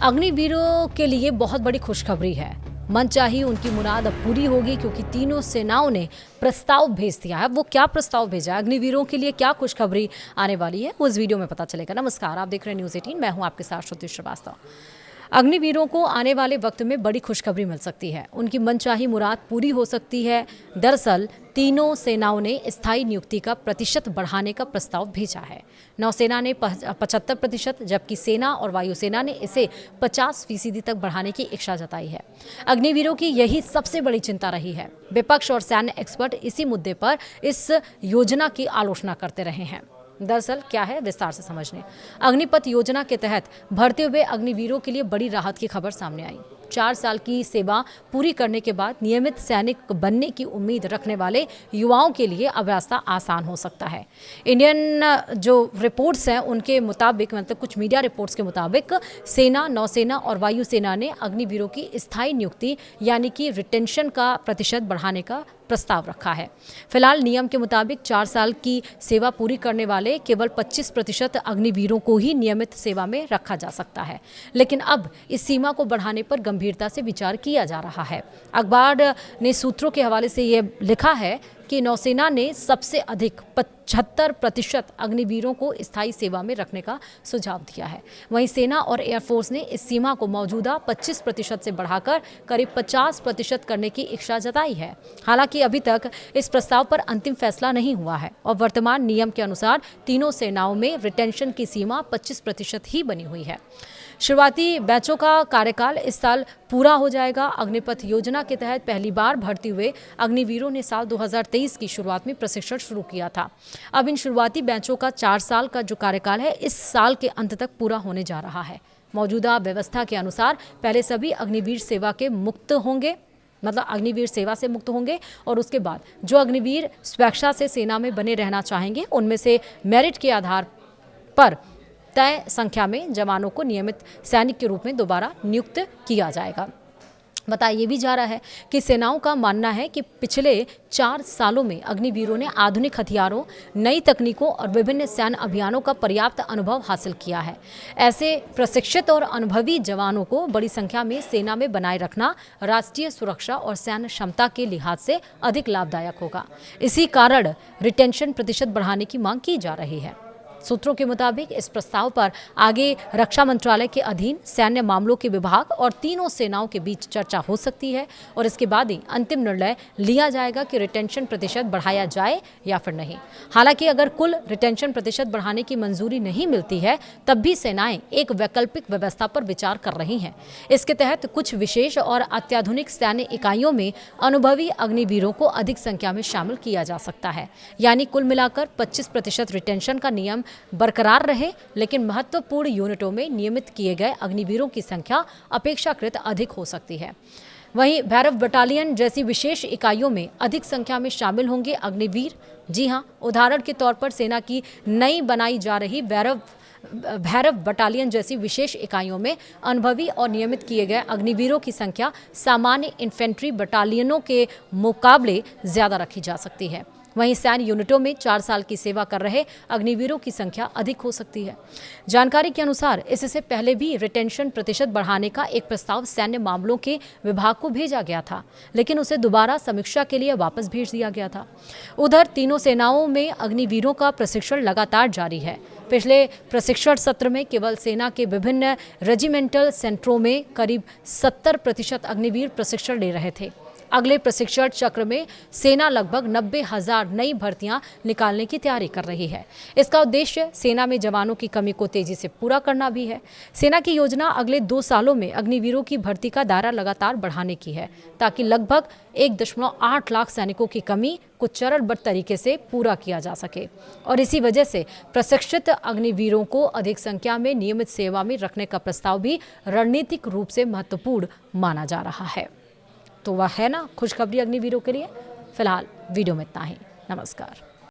अग्निवीरों के लिए बहुत बड़ी खुशखबरी है। मनचाही उनकी मुराद अब पूरी होगी क्योंकि तीनों सेनाओं ने प्रस्ताव भेज दिया है। वो क्या प्रस्ताव भेजा है, अग्निवीरों के लिए क्या खुशखबरी आने वाली है, वो इस वीडियो में पता चलेगा। नमस्कार, आप देख रहे हैं न्यूज़ 18। मैं हूं आपके साथ श्रुति श्रीवास्तव। अग्निवीरों को आने वाले वक्त में बड़ी खुशखबरी मिल सकती है। उनकी मनचाही मुराद पूरी हो सकती है। दरअसल तीनों सेनाओं ने स्थायी नियुक्ति का प्रतिशत बढ़ाने का प्रस्ताव भेजा है। नौसेना ने 75%, जबकि सेना और वायुसेना ने इसे 50% तक बढ़ाने की इच्छा जताई है। अग्निवीरों की यही सबसे बड़ी चिंता रही है। विपक्ष और सैन्य एक्सपर्ट इसी मुद्दे पर इस योजना की आलोचना करते रहे हैं। दरअसल क्या है, विस्तार से समझने। अग्निपथ योजना के तहत भर्ती हुए अग्निवीरों के लिए बड़ी राहत की खबर सामने आई। 4 साल की सेवा पूरी करने के बाद नियमित सैनिक बनने की उम्मीद रखने वाले युवाओं के लिए अब रास्ता आसान हो सकता है। इंडियन जो रिपोर्ट्स हैं उनके मुताबिक, मतलब कुछ मीडिया रिपोर्ट्स के मुताबिक, सेना, नौसेना और वायुसेना ने अग्निवीरों की स्थायी नियुक्ति यानी कि रिटेंशन का प्रतिशत बढ़ाने का प्रस्ताव रखा है। फिलहाल नियम के मुताबिक 4 साल की सेवा पूरी करने वाले केवल 25% अग्निवीरों को ही नियमित सेवा में रखा जा सकता है, लेकिन अब इस सीमा को बढ़ाने पर गंभीरता से विचार किया जा रहा है। अखबार ने सूत्रों के हवाले से ये लिखा है कि नौसेना ने सबसे अधिक 75% अग्निवीरों को स्थायी सेवा में रखने का सुझाव दिया है। वहीं सेना और एयरफोर्स ने इस सीमा को मौजूदा 25% से बढ़ाकर करीब 50% करने की इच्छा जताई है। हालांकि अभी तक इस प्रस्ताव पर अंतिम फैसला नहीं हुआ है और वर्तमान नियम के अनुसार तीनों सेनाओं में रिटेंशन की सीमा 25% ही बनी हुई है। शुरुआती बैचों का कार्यकाल इस साल पूरा हो जाएगा। अग्निपथ योजना के तहत पहली बार भर्ती हुए अग्निवीरों ने साल 2023 की शुरुआत में प्रशिक्षण शुरू किया था। अब इन शुरुआती बैचों का 4 साल का जो कार्यकाल है, इस साल के अंत तक पूरा होने जा रहा है। मौजूदा व्यवस्था के अनुसार पहले सभी अग्निवीर सेवा के मुक्त होंगे, मतलब अग्निवीर सेवा से मुक्त होंगे, और उसके बाद जो अग्निवीर स्वेच्छा से सेना में बने रहना चाहेंगे उनमें से मेरिट के आधार पर तय संख्या में जवानों को नियमित सैनिक के रूप में दोबारा नियुक्त किया जाएगा। बताया ये भी जा रहा है कि सेनाओं का मानना है कि पिछले 4 सालों में अग्निवीरों ने आधुनिक हथियारों, नई तकनीकों और विभिन्न सैन्य अभियानों का पर्याप्त अनुभव हासिल किया है। ऐसे प्रशिक्षित और अनुभवी जवानों को बड़ी संख्या में सेना में बनाए रखना राष्ट्रीय सुरक्षा और सैन्य क्षमता के लिहाज से अधिक लाभदायक होगा। इसी कारण रिटेंशन प्रतिशत बढ़ाने की मांग की जा रही है। सूत्रों के मुताबिक इस प्रस्ताव पर आगे रक्षा मंत्रालय के अधीन सैन्य मामलों के विभाग और तीनों सेनाओं के बीच चर्चा हो सकती है और इसके बाद ही अंतिम निर्णय लिया जाएगा कि रिटेंशन प्रतिशत बढ़ाया जाए या फिर नहीं। हालांकि अगर कुल रिटेंशन प्रतिशत बढ़ाने की मंजूरी नहीं मिलती है, तब भी सेनाएं एक वैकल्पिक व्यवस्था पर विचार कर रही हैं। इसके तहत कुछ विशेष और अत्याधुनिक सैन्य इकाइयों में अनुभवी अग्निवीरों को अधिक संख्या में शामिल किया जा सकता है। यानी कुल मिलाकर 25% रिटेंशन का नियम बरकरार रहे, लेकिन महत्वपूर्ण यूनिटों में नियमित किए गए अग्निवीरों की संख्या अपेक्षाकृत अधिक हो सकती है। वहीं भैरव बटालियन जैसी विशेष इकाइयों में अधिक संख्या में शामिल होंगे अग्निवीर। जी हां, उदाहरण के तौर पर सेना की नई बनाई जा रही भैरव बटालियन जैसी विशेष इकाइयों में अनुभवी और नियमित किए गए अग्निवीरों की संख्या सामान्य इन्फेंट्री बटालियनों के मुकाबले ज्यादा रखी जा सकती है। वहीं सैन्य यूनिटों में 4 साल की सेवा कर रहे अग्निवीरों की संख्या अधिक हो सकती है। जानकारी के अनुसार इससे पहले भी रिटेंशन प्रतिशत बढ़ाने का एक प्रस्ताव सैन्य मामलों के विभाग को भेजा गया था, लेकिन उसे दोबारा समीक्षा के लिए वापस भेज दिया गया था। उधर तीनों सेनाओं में अग्निवीरों का प्रशिक्षण लगातार जारी है। पिछले प्रशिक्षण सत्र में केवल सेना के विभिन्न रेजिमेंटल सेंटरों में करीब 70% अग्निवीर प्रशिक्षण ले रहे थे। अगले प्रशिक्षण चक्र में सेना लगभग 90,000 नई भर्तियां निकालने की तैयारी कर रही है। इसका उद्देश्य सेना में जवानों की कमी को तेजी से पूरा करना भी है। सेना की योजना अगले 2 सालों में अग्निवीरों की भर्ती का दायरा लगातार बढ़ाने की है, ताकि लगभग 1.8 लाख सैनिकों की कमी को चरणबद्ध तरीके से पूरा किया जा सके। और इसी वजह से प्रशिक्षित अग्निवीरों को अधिक संख्या में नियमित सेवा में रखने का प्रस्ताव भी रणनीतिक रूप से महत्वपूर्ण माना जा रहा है। तो वह है ना खुशखबरी अग्निवीरों के लिए। फिलहाल वीडियो में इतना ही। नमस्कार।